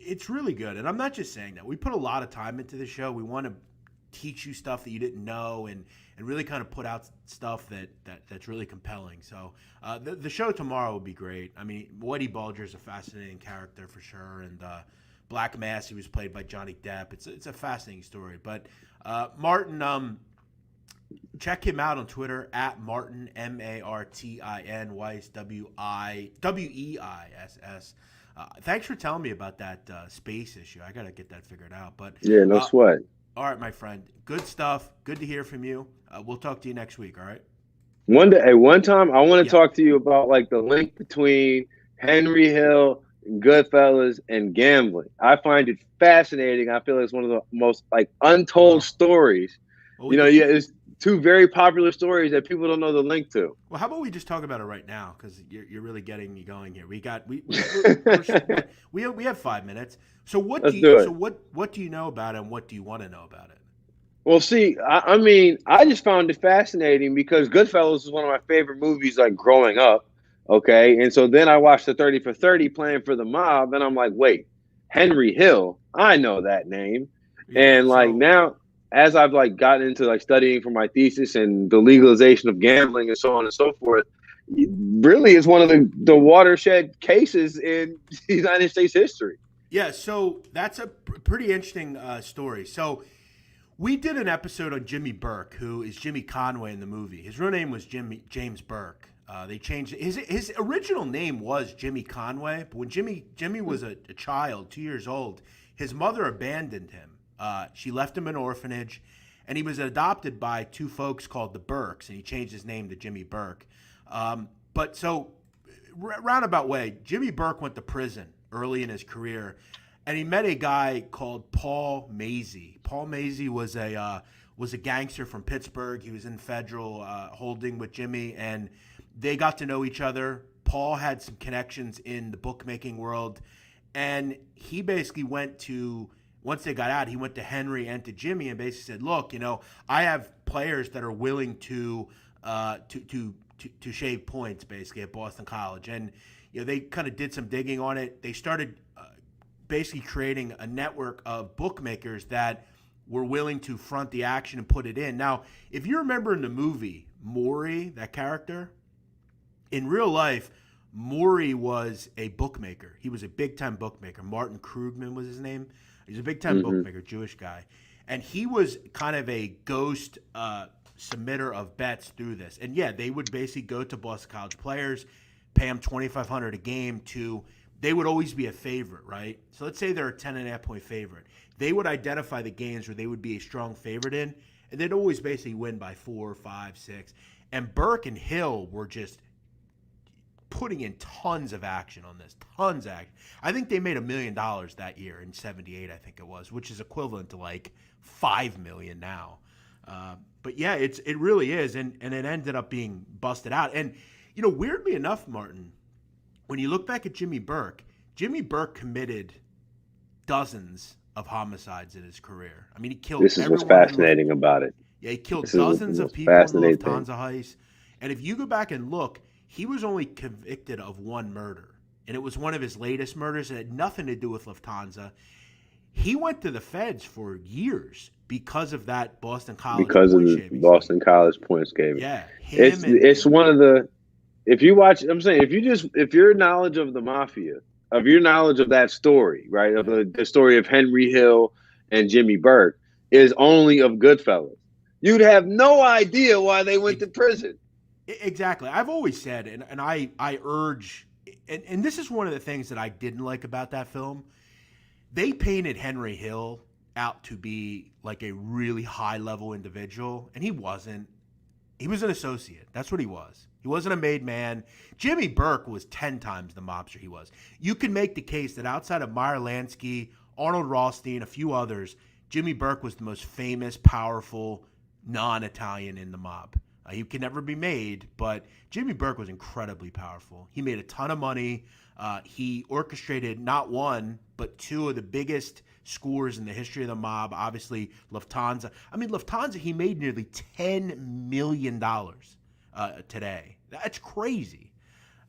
it's really good. And I'm not just saying that. We put a lot of time into the show. We want to teach you stuff that you didn't know, and really kind of put out stuff that's really compelling. So the show tomorrow will be great. I mean, Whitey Bulger is a fascinating character for sure, and Black Mass, he was played by Johnny Depp. It's a fascinating story. But Martin, check him out on Twitter at Martin Martin Weiss Weiss. Thanks for telling me about that space issue. I got to get that figured out. But yeah, no sweat. All right, my friend. Good stuff. Good to hear from you. We'll talk to you next week, all right? One time, I want to talk to you about the link between Henry Hill, Goodfellas, and gambling. I find it fascinating. I feel it's one of the most untold stories. Well, it's 2 very popular stories that people don't know the link to. Well, how about we just talk about it right now because you're really getting me going here. We have 5 minutes. So what do you know about it, and what do you want to know about it? Well, see, I mean, I just found it fascinating because Goodfellas is one of my favorite movies growing up. Okay, and so then I watched the 30 for 30 playing for the mob, and I'm like, wait, Henry Hill, I know that name. Yeah, and now, as I've gotten into studying for my thesis and the legalization of gambling and so on and so forth, it really is one of the watershed cases in United States history. Yeah, so that's a pretty interesting story. So we did an episode on Jimmy Burke, who is Jimmy Conway in the movie. His real name was James Burke. They changed it. His original name was Jimmy Conway, but when Jimmy was a child, 2 years old, his mother abandoned him. She left him in an orphanage, and he was adopted by two folks called the Burks, and he changed his name to Jimmy Burke. But so, roundabout way, Jimmy Burke went to prison early in his career, and he met a guy called Paul Mazie. Paul Mazie was a gangster from Pittsburgh. He was in federal holding with Jimmy, and they got to know each other. Paul had some connections in the bookmaking world, and he basically once they got out, he went to Henry and to Jimmy and basically said, look, I have players that are willing to shave points basically at Boston College. And, they kind of did some digging on it. They started basically creating a network of bookmakers that were willing to front the action and put it in. Now, if you remember in the movie, Maury, that character, in real life, Maury was a bookmaker. He was a big-time bookmaker. Martin Krugman was his name. He's a big-time bookmaker, Jewish guy. And he was kind of a ghost submitter of bets through this. And, yeah, they would basically go to Boston College players, pay them $2,500 a game they would always be a favorite, right? So let's say they're a 10.5-point favorite. They would identify the games where they would be a strong favorite in, and they'd always basically win by 4, 5, 6. And Burke and Hill were just putting in tons of action on this, tons of action. I think they made $1 million that year in '78, I think it was, which is equivalent to like $5 million now. But yeah, it really is, and it ended up being busted out. And weirdly enough, Martin, when you look back at Jimmy Burke committed dozens of homicides in his career. I mean, he killed. This is what's fascinating about it. Yeah, he killed dozens of people in the Lufthansa heist. And if you go back and look, he was only convicted of one murder, and it was one of his latest murders. It had nothing to do with Lufthansa. He went to the feds for years because of that Boston College Boston College points game. Yeah, it's one of the. If you watch, I'm saying, if your knowledge of the mafia, of your knowledge of that story, right, of the story of Henry Hill and Jimmy Burke is only of Goodfellas, you'd have no idea why they went to prison. Exactly. I've always said, and I urge, and this is one of the things that I didn't like about that film. They painted Henry Hill out to be like a really high-level individual, and he wasn't. He was an associate. That's what he was. He wasn't a made man. Jimmy Burke was 10 times the mobster he was. You can make the case that outside of Meyer Lansky, Arnold Rothstein, a few others, Jimmy Burke was the most famous, powerful, non-Italian in the mob. He could never be made, but Jimmy Burke was incredibly powerful. He made a ton of money. He orchestrated not one, but two of the biggest scores in the history of the mob, obviously Lufthansa. I mean, Lufthansa, he made nearly $10 million today. That's crazy.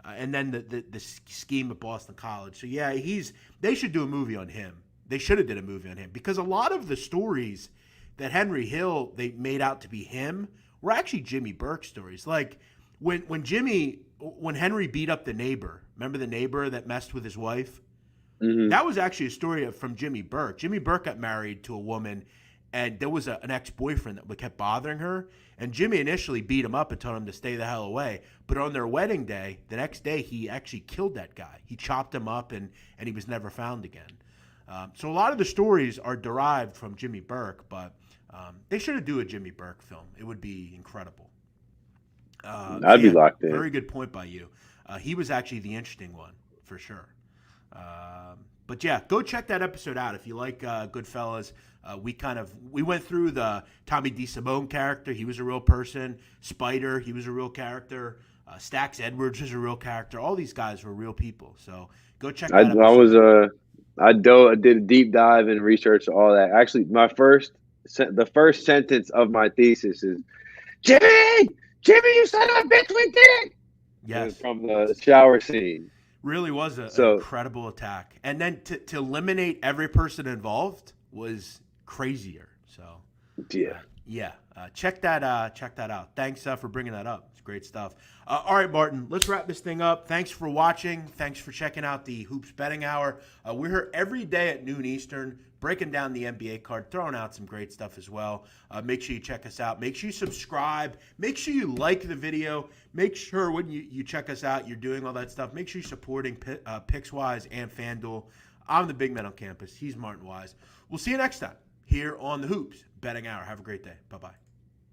And then the scheme at Boston College. So, yeah, they should do a movie on him. They should have did a movie on him because a lot of the stories that Henry Hill, they made out to be him, were actually Jimmy Burke stories. Like when Henry beat up the neighbor, remember the neighbor that messed with his wife? Mm-hmm. That was actually a story from Jimmy Burke. Jimmy Burke got married to a woman, and there was an ex-boyfriend that kept bothering her. And Jimmy initially beat him up and told him to stay the hell away. But on their wedding day, the next day, he actually killed that guy. He chopped him up, and he was never found again. So a lot of the stories are derived from Jimmy Burke, but they should do a Jimmy Burke film. It would be incredible. I'd be locked in. Very good point by you. He was actually the interesting one, for sure. But yeah, go check that episode out if you like Goodfellas. We went through the Tommy DeSimone character. He was a real person. Spider, he was a real character. Stax Edwards was a real character. All these guys were real people. So go check that episode. I did a deep dive and research all that. Actually, the first sentence of my thesis is, Jimmy, you son of a bitch, we did it. Yes, from the shower scene. Really was an incredible attack. And then to eliminate every person involved was crazier. So yeah. Check that out. Thanks for bringing that up. It's great stuff. All right, Martin, let's wrap this thing up. Thanks for watching. Thanks for checking out the Hoops Betting Hour. We're here every day at noon Eastern, breaking down the NBA card, throwing out some great stuff as well. Make sure you check us out. Make sure you subscribe. Make sure you like the video. Make sure when you check us out, you're doing all that stuff. Make sure you're supporting PicksWise and FanDuel. I'm the big man on campus. He's Martin Weiss. We'll see you next time here on the Hoops Betting Hour. Have a great day. Bye-bye.